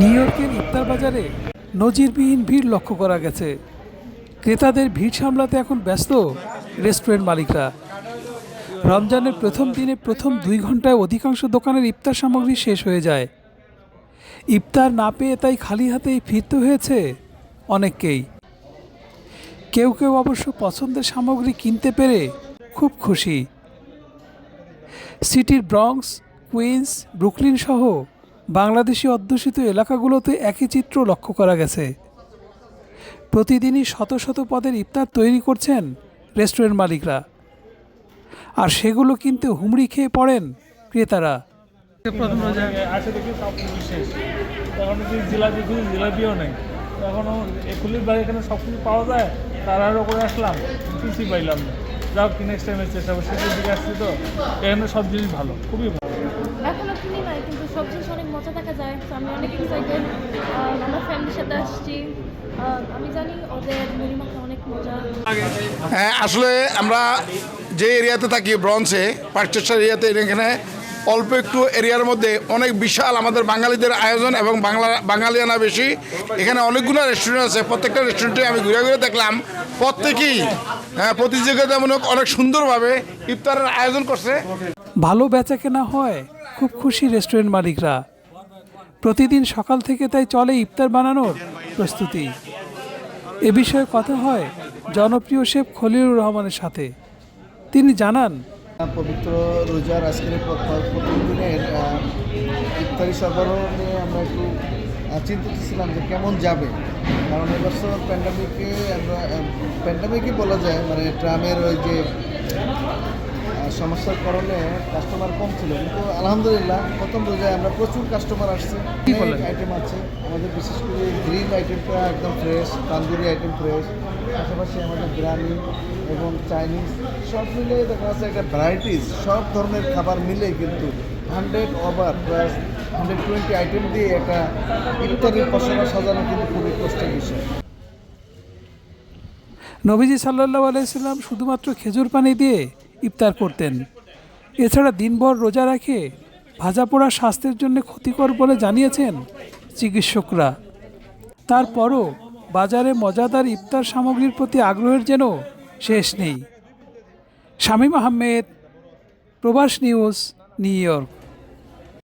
New ইয়র্কের ইফতার বাজারে নজিরবিহীন ভিড় লক্ষ্য করা গেছে। ক্রেতাদের ভিড় সামলাতে এখন ব্যস্ত রেস্টুরেন্ট মালিকরা। রমজানের প্রথম দিনে প্রথম 2 ঘন্টায় অধিকাংশ দোকানের ইফতার সামগ্রী শেষ হয়ে যায়। ইফতার না পেয়ে তাই খালি হাতেই ফিরতে হয়েছে অনেককেই। কেউ কেউ অবশ্য পছন্দের সামগ্রী কিনতে পেরে খুব খুশি। সিটির ব্রঙ্কস, কুইন্স, ব্রুকলিন সহ বাংলাদেশি অধ্যুষিত এলাকাগুলোতে একই চিত্র লক্ষ্য করা গেছে। প্রতিদিনই শত শত পদের ইফতার তৈরি করছেন রেস্টুরেন্ট মালিকরা, আর সেগুলো কিনতে হুমড়ি খেয়ে পড়েন ক্রেতারা। জিলাপিও নেই, এখনো একুলির বাইরে এখানে সব কিছু পাওয়া যায়, তাড়াহুড়ো করে আসলাম, কিছুই পাইলাম না। যাও কি নেক্সট টাইম চেষ্টা করবো, শেষের দিকে আসছি তো এখানে সব জিনিস ভালো, খুবই ভালো। এখনো কিনি নাই, কিন্তু সব জিনিস অনেক মজা দেখা যায়, তো আমি অনেক এক্সাইটেড। আমার ফ্যামিলির সাথে আসছি, আমি জানি ওদের মুড়ি মাখা অনেক মজা। হ্যাঁ, আসলে আমরা যে এরিয়াতে থাকি ব্রঞ্চে, পার্কচেস্টার এরিয়াতে, এখানে অল্প একটু এরিয়ার মধ্যে অনেক বিশাল আমাদের বাঙালিদের আয়োজন এবং বাঙালিয়ানা বেশি। এখানে অনেকগুলো রেস্টুরেন্ট আছে, প্রত্যেকটা রেস্টুরেন্টে আমি ঘুরে ঘুরে দেখলাম প্রত্যেকেই প্রতিযোগিতামূলক অনেক সুন্দরভাবে ইফতারের আয়োজন করছে। ভালো বেচা কেনা হয়, খুব খুশি রেস্টুরেন্ট মালিকরা। প্রতিদিন সকাল থেকে তাই চলে ইফতার বানানোর প্রস্তুতি। এ বিষয়ে কথা হয় জনপ্রিয় শেফ খলিলুর রহমানের সাথে। তিনি জানান, পবিত্র রোজার আজকের প্রথম দিনের ইফতারি সরবরাহ নিয়ে আমরা একটু চিন্তিত ছিলাম যে কেমন যাবে, কারণ এবছর প্যান্ডামিকই বলা যায়, মানে ট্রামের ওই যে সমস্যার কারণে কাস্টমার কম ছিল, কিন্তু আলহামদুলিল্লাহ প্রথম রোজায় আমরা প্রচুর কাস্টমার আসছে। অনেক আইটেম আছে আমাদের, বিশেষ করে গ্রিল আইটেমটা একদম ফ্রেশ, তান্দুরি আইটেম ফ্রেশ, পাশাপাশি আমাদের বিরিয়ানি এবং চাইনিজ সব মিলে দেখা যাচ্ছে একটা ভ্যারাইটিস, সব ধরনের খাবার মিলে কিন্তু 100 ওভার প্লাস 120 আইটেম দিয়ে একটা ইফতারের পসরা সাজানো কিন্তু খুবই কষ্টের বিষয়। নবীজি সাল্লাল্লাহু আলাইহি সাল্লাম শুধুমাত্র খেজুর পানি দিয়ে ইফতার করতেন। এছাড়া দিনভর রোজা রেখে ভাজা পোড়া স্বাস্থ্যের জন্য ক্ষতিকর বলে জানিয়েছেন চিকিৎসকরা। তারপরও বাজারে মজাদার ইফতার সামগ্রীর প্রতি আগ্রহের যেন শেষ নেই। শামীম আহমেদ, প্রবাস নিউজ, নিউ ইয়র্ক।